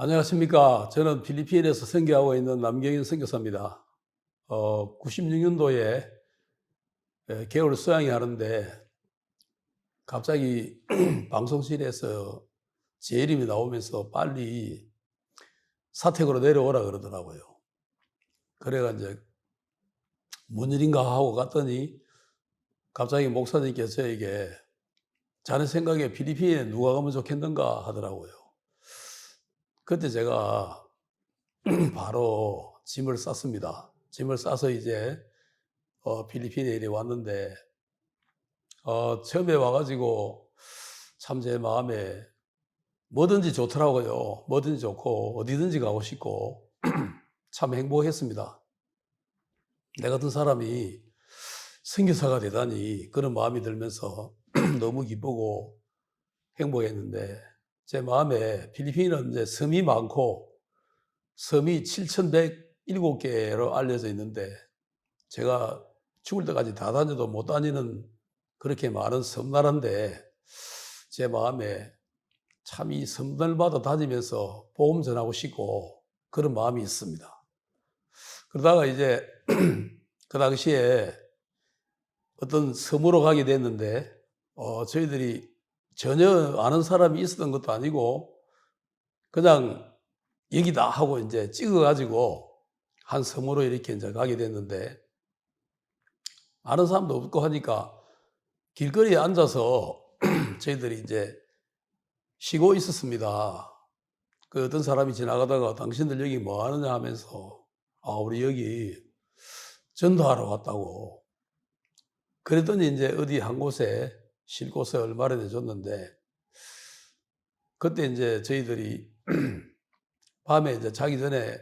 안녕하십니까. 저는 필리핀에서 선교하고 있는 남경인 선교사입니다. 96년도에 개월 수양이 하는데 갑자기 방송실에서 제 이름이 나오면서 빨리 사택으로 내려오라 그러더라고요. 그래가 이제 뭔 일인가 하고 갔더니 갑자기 목사님께서 저에게 자네 생각에 필리핀에 누가 가면 좋겠는가 하더라고요. 그때 제가 바로 짐을 쌌습니다. 짐을 싸서 이제 필리핀에 이리 왔는데 처음에 와가지고 참 제 마음에 뭐든지 좋더라고요. 뭐든지 좋고 어디든지 가고 싶고 참 행복했습니다. 내 같은 사람이 선교사가 되다니 그런 마음이 들면서 너무 기쁘고 행복했는데 제 마음에 필리핀은 이제 섬이 많고 섬이 7,107개로 알려져 있는데 제가 죽을 때까지 다 다녀도 못 다니는 그렇게 많은 섬나라인데 제 마음에 참 이 섬들마다 다니면서 복음 전하고 싶고 그런 마음이 있습니다. 그러다가 이제 그 당시에 어떤 섬으로 가게 됐는데 저희들이 전혀 아는 사람이 있었던 것도 아니고 그냥 여기다 하고 이제 찍어가지고 한 섬으로 이렇게 이제 가게 됐는데 아는 사람도 없고 하니까 길거리에 앉아서 저희들이 이제 쉬고 있었습니다. 그 어떤 사람이 지나가다가 당신들 여기 뭐 하느냐 하면서 우리 여기 전도하러 왔다고. 그랬더니 이제 어디 한 곳에 쉴 곳을 마련해 줬는데 그때 이제 저희들이 밤에 이제 자기 전에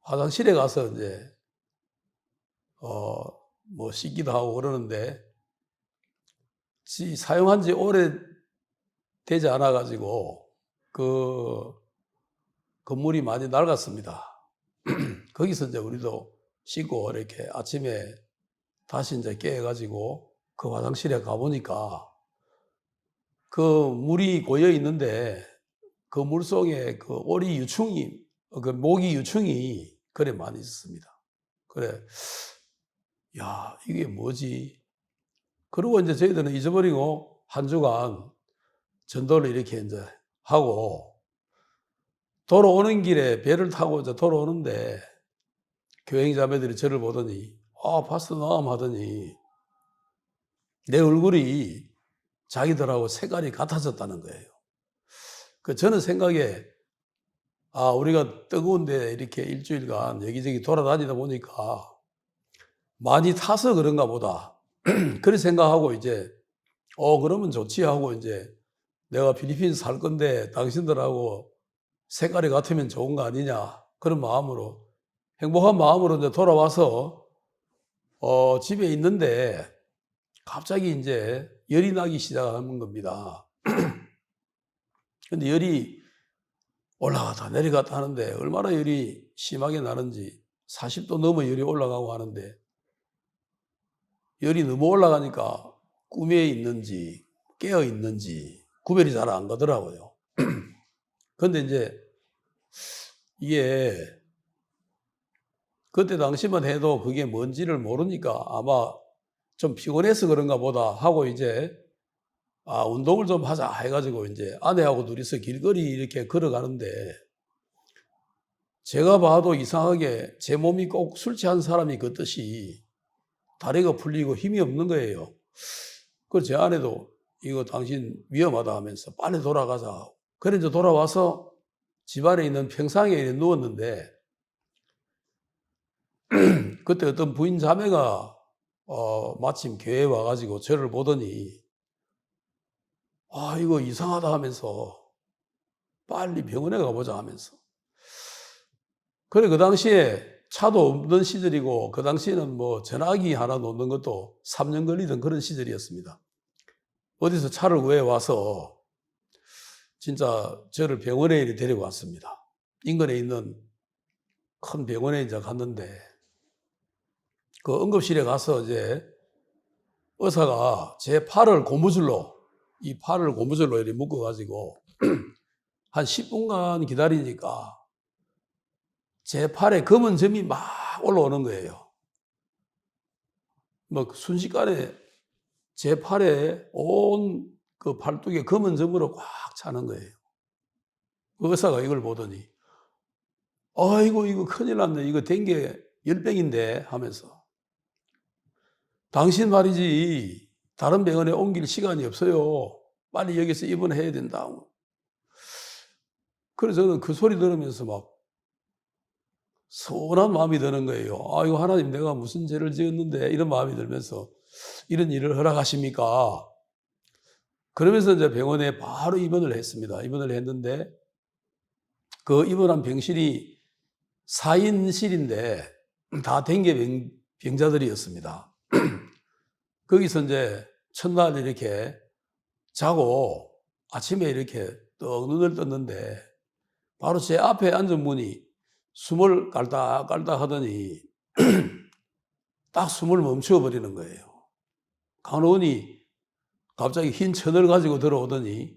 화장실에 가서 이제 뭐 씻기도 하고 그러는데 사용한 지 오래 되지 않아 가지고 그 건물이 많이 낡았습니다. 거기서 이제 우리도 씻고 이렇게 아침에 다시 이제 깨가지고 그 화장실에 가보니까 그 물이 고여 있는데 그 물 속에 그 오리 유충이, 그 모기 유충이 그래 많이 있습니다. 그래, 야, 이게 뭐지? 그리고 이제 저희들은 잊어버리고 한 주간 전도를 이렇게 이제 하고 돌아오는 길에 배를 타고 이제 돌아오는데 교행 자매들이 저를 보더니 파스터 나am 하더니 내 얼굴이 자기들하고 색깔이 같아졌다는 거예요. 저는 생각에 우리가 뜨거운데 이렇게 일주일간 여기저기 돌아다니다 보니까 많이 타서 그런가 보다. 그런 생각하고 이제 그러면 좋지 하고 이제 내가 필리핀 살 건데 당신들하고 색깔이 같으면 좋은 거 아니냐 그런 마음으로 행복한 마음으로 이제 돌아와서 집에 있는데 갑자기 이제 열이 나기 시작하는 겁니다. 근데 열이 올라갔다 내려갔다 하는데 얼마나 열이 심하게 나는지 40도 넘어 열이 올라가고 하는데 열이 너무 올라가니까 꿈에 있는지 깨어 있는지 구별이 잘 안 가더라고요. 근데 이제 이게 그때 당시만 해도 그게 뭔지를 모르니까 아마 좀 피곤해서 그런가 보다 하고 이제 운동을 좀 하자 해가지고 이제 아내하고 둘이서 길거리 이렇게 걸어가는데 제가 봐도 이상하게 제 몸이 꼭 술 취한 사람이 걷듯이 다리가 풀리고 힘이 없는 거예요. 그래서 제 아내도 이거 당신 위험하다 하면서 빨리 돌아가자. 그래 이제 돌아와서 집안에 있는 평상에 누웠는데 그때 어떤 부인 자매가 마침 교회에 와가지고 저를 보더니 이거 이상하다 하면서 빨리 병원에 가보자 하면서 그래 그 당시에 차도 없던 시절이고 그 당시에는 뭐 전화기 하나 놓는 것도 3년 걸리던 그런 시절이었습니다. 어디서 차를 구해와서 진짜 저를 병원에 데리고 왔습니다. 인근에 있는 큰 병원에 이제 갔는데 그 응급실에 가서 이제 의사가 제 팔을 고무줄로 이렇게 묶어가지고 한 10분간 기다리니까 제 팔에 검은 점이 막 올라오는 거예요. 뭐 순식간에 제 팔에 온 그 팔뚝에 검은 점으로 꽉 차는 거예요. 그 의사가 이걸 보더니 아이고 이거 큰일 났네. 이거 댕겨 열병인데 하면서 당신 말이지 다른 병원에 옮길 시간이 없어요. 빨리 여기서 입원해야 된다. 그래서 저는 그 소리 들으면서 막 서운한 마음이 드는 거예요. 아이고 하나님 내가 무슨 죄를 지었는데 이런 마음이 들면서 이런 일을 허락하십니까? 그러면서 이제 병원에 바로 입원을 했습니다. 입원을 했는데 그 입원한 병실이 4인실인데 다 댕겨 병자들이었습니다. 거기서 이제 첫날 이렇게 자고 아침에 이렇게 떡 눈을 떴는데 바로 제 앞에 앉은 분이 숨을 깔딱깔딱 하더니 딱 숨을 멈추어 버리는 거예요. 간호원이 갑자기 흰 천을 가지고 들어오더니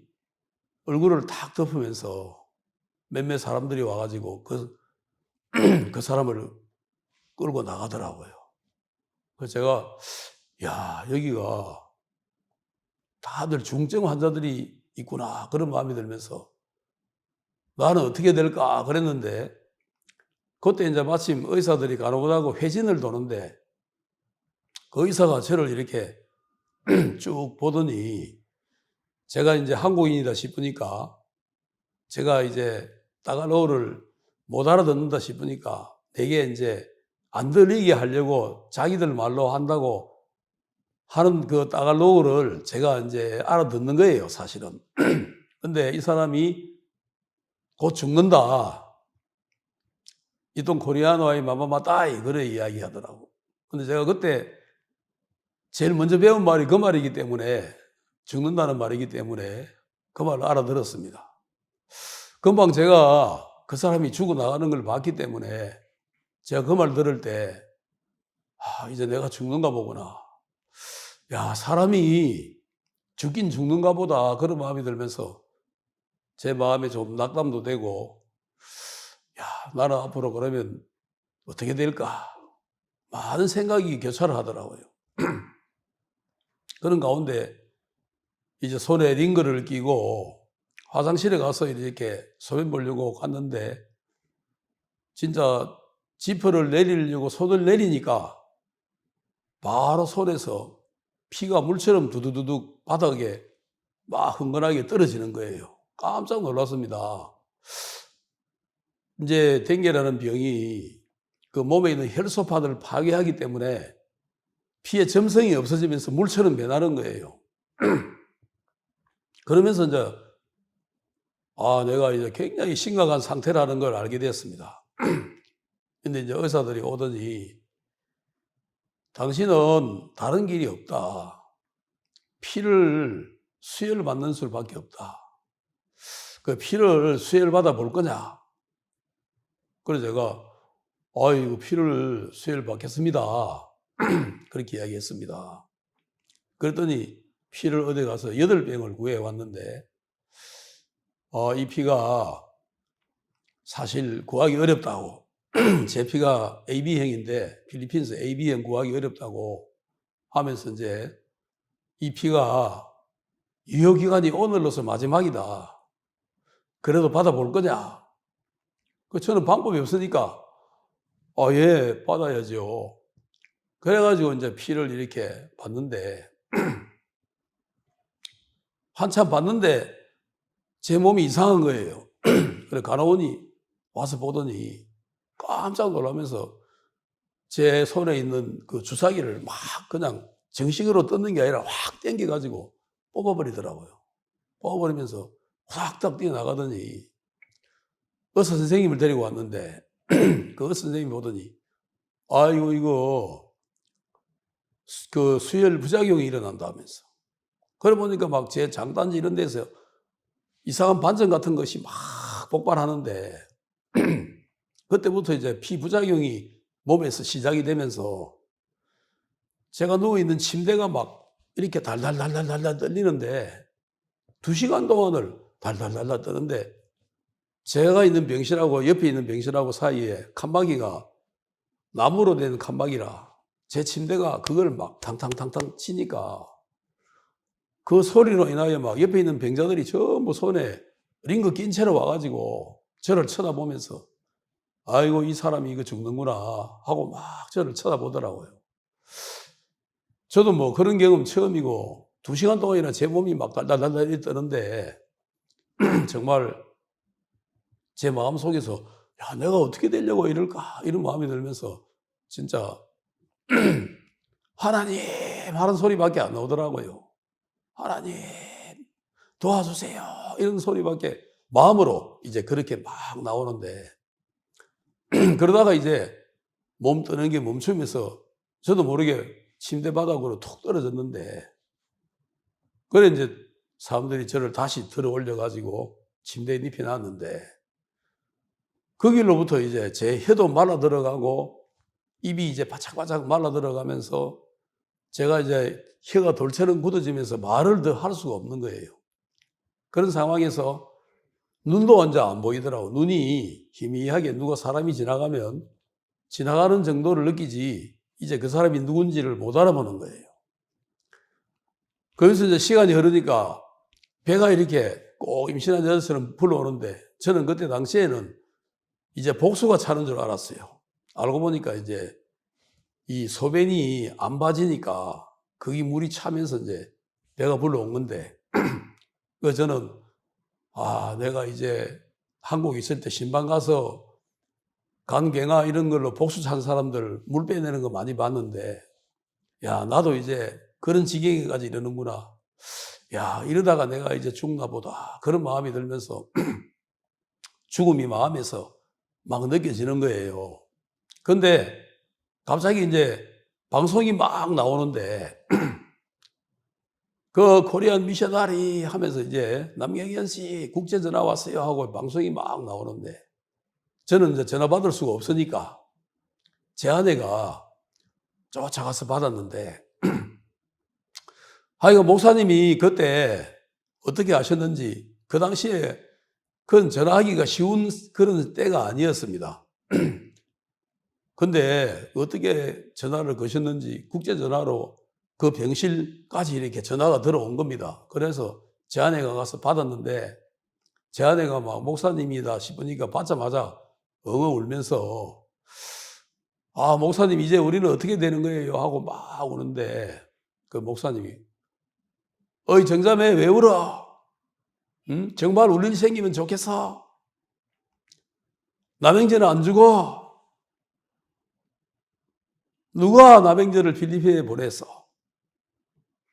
얼굴을 탁 덮으면서 몇몇 사람들이 와가지고 그 사람을 끌고 나가더라고요. 그래서 제가 야 여기가 다들 중증 환자들이 있구나 그런 마음이 들면서 나는 어떻게 될까 그랬는데 그때 이제 마침 의사들이 간호부하고 회진을 도는데 그 의사가 저를 이렇게 쭉 보더니 제가 이제 한국인이다 싶으니까 제가 이제 따갈로우를 못 알아듣는다 싶으니까 되게 이제 안 들리게 하려고 자기들 말로 한다고 하는 그 따갈로우를 제가 이제 알아듣는 거예요, 사실은. 근데 이 사람이 곧 죽는다. 이동 코리아노의 마마마따이 그래 이야기 하더라고. 근데 제가 그때 제일 먼저 배운 말이 그 말이기 때문에 죽는다는 말이기 때문에 그 말을 알아들었습니다. 금방 제가 그 사람이 죽어나가는 걸 봤기 때문에 제가 그 말 들을 때 이제 내가 죽는가 보구나. 야 사람이 죽긴 죽는가 보다 그런 마음이 들면서 제 마음에 좀 낙담도 되고 야 나는 앞으로 그러면 어떻게 될까 많은 생각이 교차를 하더라고요. 그런 가운데 이제 손에 링거를 끼고 화장실에 가서 이렇게 소변 보려고 갔는데 진짜 지퍼를 내리려고 손을 내리니까 바로 손에서 피가 물처럼 두두두둑 바닥에 막 흥건하게 떨어지는 거예요. 깜짝 놀랐습니다. 이제 댕게라는 병이 그 몸에 있는 혈소판을 파괴하기 때문에 피의 점성이 없어지면서 물처럼 변하는 거예요. 그러면서 이제 내가 이제 굉장히 심각한 상태라는 걸 알게 됐습니다. 근데 이제 의사들이 오더니 당신은 다른 길이 없다. 피를 수혈 받는 수밖에 없다. 그 피를 수혈 받아 볼 거냐? 그래서 제가 이거 피를 수혈 받겠습니다. 그렇게 이야기했습니다. 그랬더니 피를 어디 가서 8병을 구해 왔는데 이 피가 사실 구하기 어렵다고 제 피가 AB형인데 필리핀에서 AB형 구하기 어렵다고 하면서 이제 이 피가 유효기간이 오늘로서 마지막이다. 그래도 받아볼 거냐? 저는 방법이 없으니까 예 받아야죠. 그래가지고 이제 피를 이렇게 받는데 한참 받는데 제 몸이 이상한 거예요. 그래 간호원이 와서 보더니 깜짝 놀라면서 제 손에 있는 그 주사기를 막 그냥 정식으로 뜯는 게 아니라 확 당겨가지고 뽑아버리더라고요. 뽑아버리면서 확딱 뛰어나가더니 의사 선생님을 데리고 왔는데 그 의사 선생님이 보더니 아이고 이거 그 수혈 부작용이 일어난다면서. 그래 보니까 막 제 장단지 이런 데서 이상한 반전 같은 것이 막 폭발하는데 그때부터 이제 피부작용이 몸에서 시작이 되면서 제가 누워있는 침대가 막 이렇게 달달달달달달 떨리는데 2시간 동안을 달달달달 떠는데 제가 있는 병실하고 옆에 있는 병실하고 사이에 칸막이가 나무로 된 칸막이라 제 침대가 그걸 막 탕탕탕탕 치니까 그 소리로 인하여 막 옆에 있는 병자들이 전부 손에 링거 낀 채로 와가지고 저를 쳐다보면서 아이고 이 사람이 이거 죽는구나 하고 막 저를 쳐다보더라고요. 저도 뭐 그런 경험 처음이고 2시간 동안이나 제 몸이 막 달달달달 떠는데 정말 제 마음속에서 야 내가 어떻게 되려고 이럴까 이런 마음이 들면서 진짜 하나님 하는 소리밖에 안 나오더라고요. 하나님 도와주세요 이런 소리밖에 마음으로 이제 그렇게 막 나오는데 그러다가 이제 몸 떠는 게 멈추면서 저도 모르게 침대 바닥으로 툭 떨어졌는데 그래 이제 사람들이 저를 다시 들어 올려가지고 침대에 눕혀놨는데 그 길로부터 이제 제 혀도 말라 들어가고 입이 이제 바짝바짝 말라 들어가면서 제가 이제 혀가 돌처럼 굳어지면서 말을 더 할 수가 없는 거예요. 그런 상황에서 눈도 이제 안 보이더라고. 눈이 희미하게 누가 사람이 지나가면 지나가는 정도를 느끼지 이제 그 사람이 누군지를 못 알아보는 거예요. 그래서 이제 시간이 흐르니까 배가 이렇게 꼭 임신한 여자처럼 불러오는데 저는 그때 당시에는 이제 복수가 차는 줄 알았어요. 알고 보니까 이제 이 소변이 안 빠지니까 거기 물이 차면서 이제 배가 불러온 건데 그 저는 아 내가 이제 한국에 있을 때 신방 가서 간경화 이런 걸로 복수 찬 사람들 물 빼내는 거 많이 봤는데 야 나도 이제 그런 지경에까지 이러는구나. 야 이러다가 내가 이제 죽나 보다. 그런 마음이 들면서 죽음이 마음에서 막 느껴지는 거예요. 근데 갑자기 이제 방송이 막 나오는데 그 코리안 미셔너리 하면서 이제 남경현 씨 국제 전화 왔어요 하고 방송이 막 나오는데 저는 이제 전화 받을 수가 없으니까 제 아내가 쫓아가서 받았는데 하여간 목사님이 그때 어떻게 하셨는지 그 당시에 그건 전화하기가 쉬운 그런 때가 아니었습니다. 근데 어떻게 전화를 거셨는지 국제전화로 그 병실까지 이렇게 전화가 들어온 겁니다. 그래서 제 아내가 가서 받았는데 제 아내가 막 목사님이다 싶으니까 받자마자 엉엉 울면서 아 목사님 이제 우리는 어떻게 되는 거예요 하고 막 우는데 그 목사님이 어이 정자매 왜 울어? 응? 정말 울 일 생기면 좋겠어? 남행제는 안 죽어? 누가 남행제를 필리핀에 보냈어?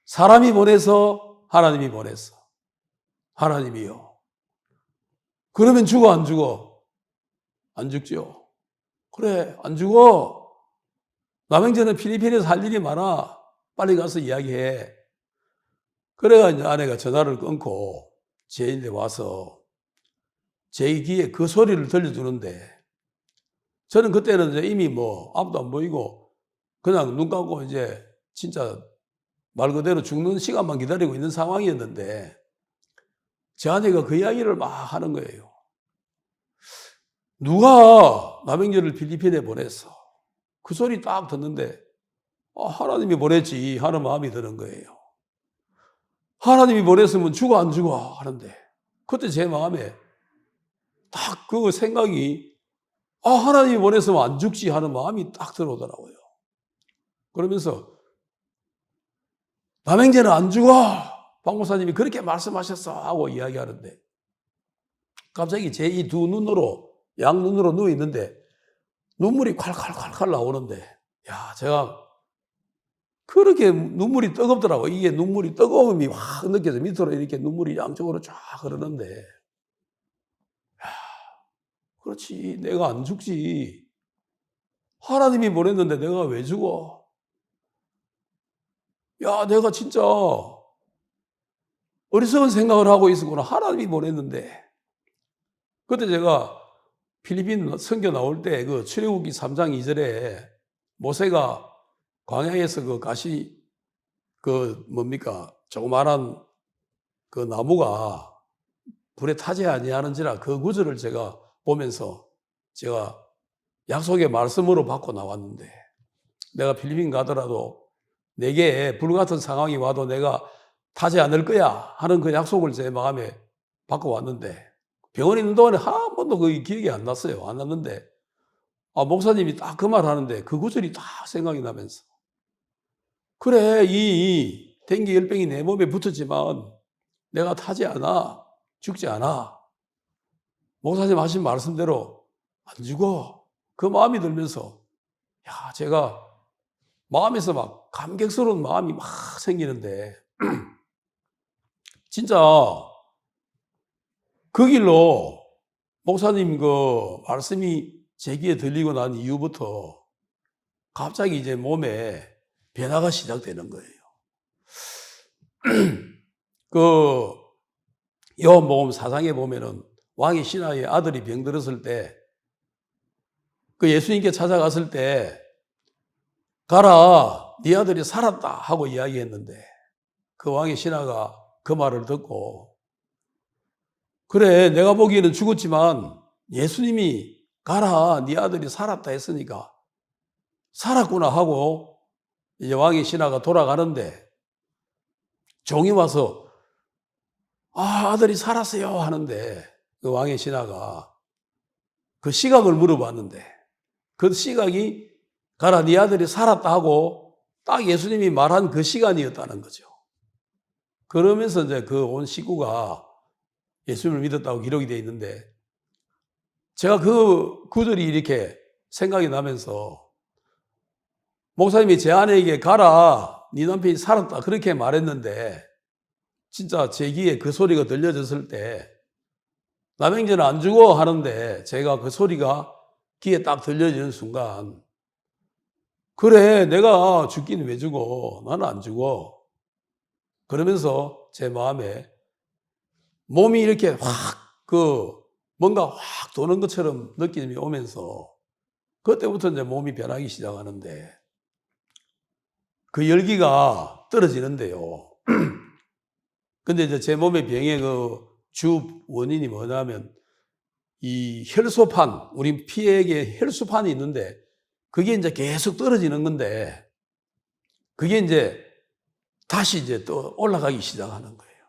사람이 보내서 하나님이 보냈어. 하나님이요. 그러면 죽어 안 죽어? 안 죽죠. 그래 안 죽어. 남행제는 필리핀에서 할 일이 많아. 빨리 가서 이야기해. 그래가 이제 아내가 전화를 끊고 제 일에 와서 제 귀에 그 소리를 들려주는데 저는 그때는 이제 이미 뭐 아무도 안 보이고 그냥 눈 감고 이제 진짜 말 그대로 죽는 시간만 기다리고 있는 상황이었는데 제 아내가 그 이야기를 막 하는 거예요. 누가 남행제를 필리핀에 보냈어? 그 소리 딱 듣는데 하나님이 보냈지 하는 마음이 드는 거예요. 하나님이 보냈으면 죽어 안 죽어 하는데 그때 제 마음에 딱 그 생각이 하나님이 보냈으면 안 죽지 하는 마음이 딱 들어오더라고요. 그러면서 남행제는 안 죽어 박 목사님이 그렇게 말씀하셨어 하고 이야기하는데 갑자기 제 이 두 눈으로 양눈으로 누워 있는데 눈물이 콸콸콸콸 나오는데 야 제가 그렇게 눈물이 뜨겁더라고요. 이게 눈물이 뜨거움이 확 느껴져 밑으로 이렇게 눈물이 양쪽으로 쫙 흐르는데 야, 그렇지 내가 안 죽지 하나님이 보냈는데 내가 왜 죽어? 야 내가 진짜 어리석은 생각을 하고 있었구나. 하나님이 보냈는데 그때 제가 필리핀 선교 나올 때 그 출애굽기 3장 2절에 모세가 광야에서 그 가시 그 뭡니까 조그마한 그 나무가 불에 타지 아니하는지라 그 구절을 제가 보면서 제가 약속의 말씀으로 받고 나왔는데, 내가 필리핀 가더라도 내게 불같은 상황이 와도 내가 타지 않을 거야 하는 그 약속을 제 마음에 받고 왔는데, 병원에 있는 동안에 한 번도 그 기억이 안 났어요. 안 났는데 목사님이 딱 그 말 하는데 그 구절이 다 생각이 나면서, 그래, 이 dengue 열병이 내 몸에 붙었지만 내가 타지 않아, 죽지 않아. 목사님 하신 말씀대로 안 죽어. 그 마음이 들면서 제가 마음에서 막 감격스러운 마음이 막 생기는데, 진짜 그 길로 목사님 그 말씀이 제 귀에 들리고 난 이후부터 갑자기 이제 몸에 변화가 시작되는 거예요. 그 요한복음 4장에 보면은 왕이 신하의 아들이 병들었을 때 그 예수님께 찾아갔을 때 가라, 네 아들이 살았다 하고 이야기했는데, 그 왕의 신하가 그 말을 듣고, 그래, 내가 보기에는 죽었지만 예수님이 가라, 네 아들이 살았다 했으니까 살았구나 하고 이제 왕의 신하가 돌아가는데, 종이 와서 아들이 살았어요 하는데, 그 왕의 신하가 그 시각을 물어봤는데, 그 시각이 가라, 네 아들이 살았다 하고 딱 예수님이 말한 그 시간이었다는 거죠. 그러면서 이제 그 온 식구가 예수님을 믿었다고 기록이 되어 있는데, 제가 그 구절이 이렇게 생각이 나면서, 목사님이 제 아내에게 가라, 네 남편이 살았다 그렇게 말했는데, 진짜 제 귀에 그 소리가 들려졌을 때, 남행자는 안 죽어 하는데 제가 그 소리가 귀에 딱 들려지는 순간, 그래, 내가 죽긴 왜 죽어, 나는 안 죽어, 그러면서 제 마음에 몸이 이렇게 뭔가 확 도는 것처럼 느낌이 오면서, 그때부터 이제 몸이 변하기 시작하는데, 그 열기가 떨어지는데요. 근데 이제 제 몸의 병의 그 주 원인이 뭐냐면, 이 혈소판, 우리 피에게 혈소판이 있는데 그게 이제 계속 떨어지는 건데, 그게 이제 다시 이제 또 올라가기 시작하는 거예요.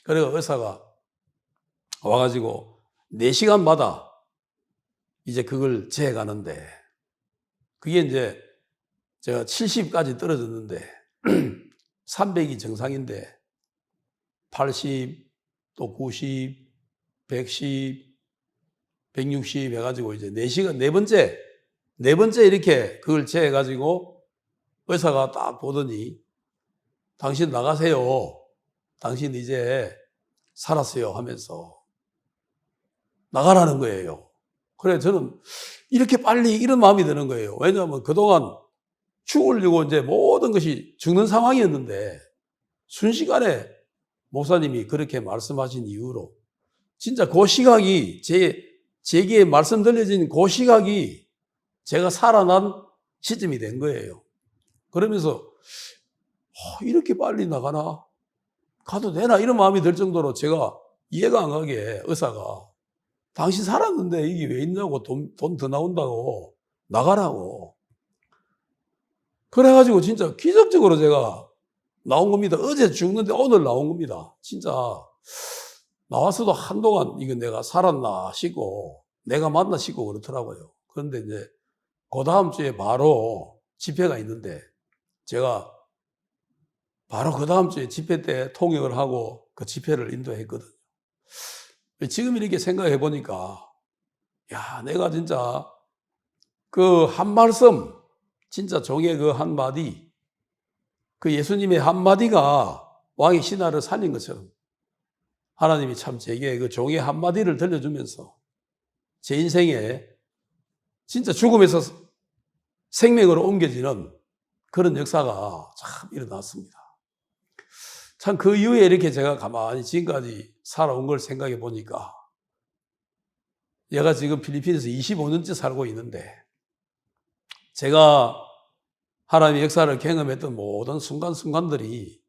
그래서 의사가 와가지고 4시간마다 이제 그걸 재가는데, 그게 이제 제가 70까지 떨어졌는데 300이 정상인데 80, 또 90, 110, 160 해가지고 이제 4시간, 네 번째 이렇게 그걸 재가지고 의사가 딱 보더니, 당신 나가세요, 당신 이제 살았어요 하면서 나가라는 거예요. 그래, 저는 이렇게 빨리 이런 마음이 드는 거예요. 왜냐하면 그동안 죽으려고 이제 모든 것이 죽는 상황이었는데, 순식간에 목사님이 그렇게 말씀하신 이후로 진짜 그 시각이 제게 말씀 들려진 그 시각이 제가 살아난 시점이 된 거예요. 그러면서 이렇게 빨리 나가나? 가도 되나? 이런 마음이 들 정도로 제가 이해가 안 가게 의사가, 당신 살았는데 이게 왜 있냐고, 돈 더 나온다고, 나가라고. 그래가지고 진짜 기적적으로 제가 나온 겁니다. 어제 죽는데 오늘 나온 겁니다. 진짜 나왔어도 한동안 이거 내가 살았나 싶고, 내가 맞나 싶고 그렇더라고요. 그런데 이제 그 다음 주에 바로 집회가 있는데, 제가 바로 그 다음 주에 집회 때 통역을 하고 그 집회를 인도했거든요. 지금 이렇게 생각해 보니까, 내가 진짜 그 한 말씀, 진짜 종의 그 한마디, 그 예수님의 한마디가 왕의 신하를 살린 것처럼 하나님이 참 제게 그 종의 한마디를 들려주면서 제 인생에 진짜 죽음에서 생명으로 옮겨지는 그런 역사가 참 일어났습니다. 참 그 이후에 이렇게 제가 가만히 지금까지 살아온 걸 생각해 보니까, 얘가 지금 필리핀에서 25년째 살고 있는데, 제가 하나님의 역사를 경험했던 모든 순간순간들이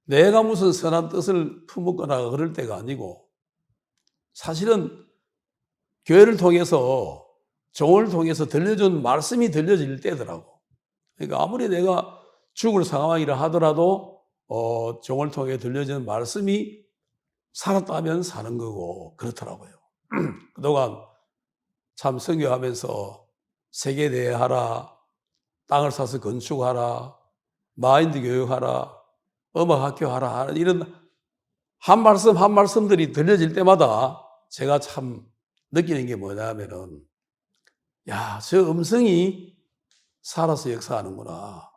내가 무슨 선한 뜻을 품었거나 그럴 때가 아니고, 사실은 교회를 통해서 종을 통해서 들려준 말씀이 들려질 때더라고. 그러니까 아무리 내가 죽을 상황이라 하더라도 종을 통해 들려지는 말씀이 살았다면 사는 거고 그렇더라고요. 그동안 참 선교하면서 세계 대회하라, 땅을 사서 건축하라, 마인드 교육하라, 음악학교 하라 이런 한 말씀 한 말씀들이 들려질 때마다 제가 참 느끼는 게 뭐냐면은 야, 저 음성이 살아서 역사하는구나.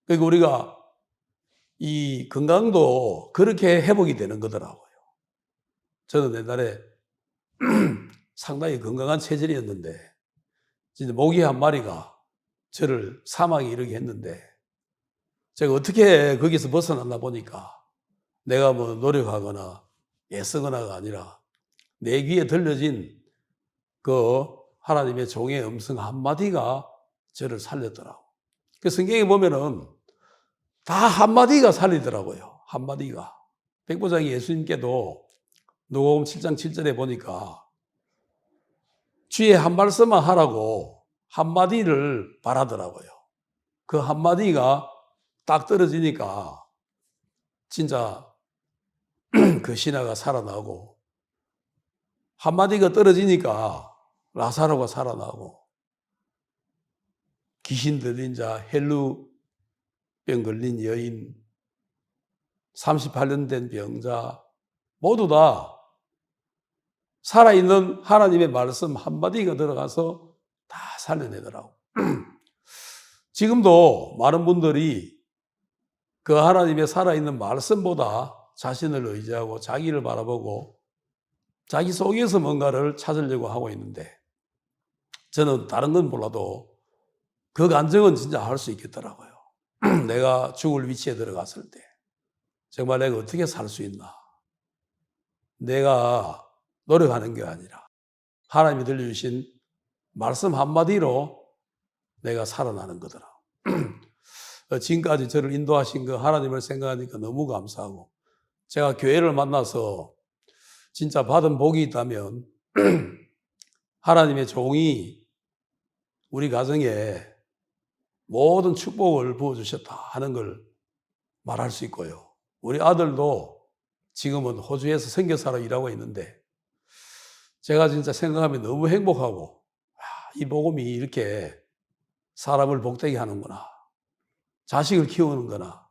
그러니까 우리가 이 건강도 그렇게 회복이 되는 거더라고요. 저는 옛날에 상당히 건강한 체질이었는데 진짜 모기 한 마리가 저를 사망에 이르게 했는데 제가 어떻게 거기서 벗어났나 보니까 내가 뭐 노력하거나 애쓰거나가 아니라 내 귀에 들려진 그 하나님의 종의 음성 한마디가 저를 살렸더라고. 그 성경에 보면은 다 한마디가 살리더라고요. 한마디가. 백부장이 예수님께도 누가복음 7장 7절에 보니까 주의 한 말씀만 하라고 한마디를 바라더라고요. 그 한마디가 딱 떨어지니까 진짜 그 신하가 살아나고 한마디가 떨어지니까 라사로가 살아나고 귀신 들린 자, 헬루병 걸린 여인, 38년 된 병자 모두 다 살아있는 하나님의 말씀 한마디가 들어가서 다 살려내더라고. 지금도 많은 분들이 그 하나님의 살아있는 말씀보다 자신을 의지하고 자기를 바라보고 자기 속에서 뭔가를 찾으려고 하고 있는데 저는 다른 건 몰라도 그 감정은 진짜 할 수 있겠더라고요. 내가 죽을 위치에 들어갔을 때 정말 내가 어떻게 살 수 있나. 내가 노력하는 게 아니라 하나님이 들려주신 말씀 한마디로 내가 살아나는 거더라. 지금까지 저를 인도하신 그 하나님을 생각하니까 너무 감사하고 제가 교회를 만나서 진짜 받은 복이 있다면 하나님의 종이 우리 가정에 모든 축복을 부어주셨다 하는 걸 말할 수 있고요. 우리 아들도 지금은 호주에서 선교사로 일하고 있는데 제가 진짜 생각하면 너무 행복하고 이 복음이 이렇게 사람을 복되게 하는구나. 자식을 키우는구나.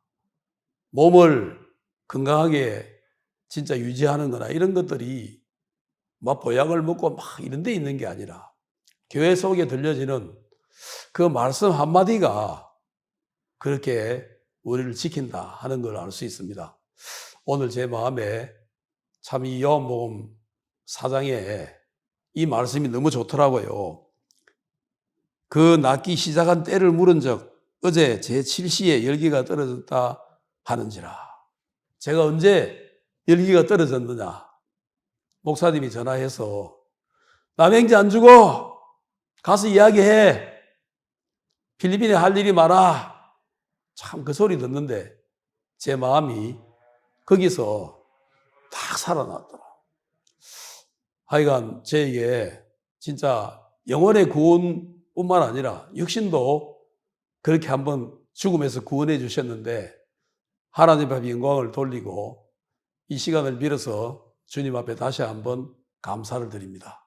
몸을 건강하게 진짜 유지하는구나. 이런 것들이 막 보약을 먹고 막 이런 데 있는 게 아니라 교회 속에 들려지는 그 말씀 한마디가 그렇게 우리를 지킨다 하는 걸 알 수 있습니다. 오늘 제 마음에 참 이 요한복음 4장에 이 말씀이 너무 좋더라고요. 그 낫기 시작한 때를 물은 적 어제 제7시에 열기가 떨어졌다 하는지라. 제가 언제 열기가 떨어졌느냐. 목사님이 전화해서 남행자 안 죽어. 가서 이야기해. 필리핀에 할 일이 많아. 참 그 소리 듣는데 제 마음이 거기서 딱 살아났더라. 하여간 저에게 진짜 영혼의 구원뿐만 아니라 육신도 그렇게 한번 죽음에서 구원해 주셨는데 하나님 앞에 영광을 돌리고 이 시간을 빌어서 주님 앞에 다시 한번 감사를 드립니다.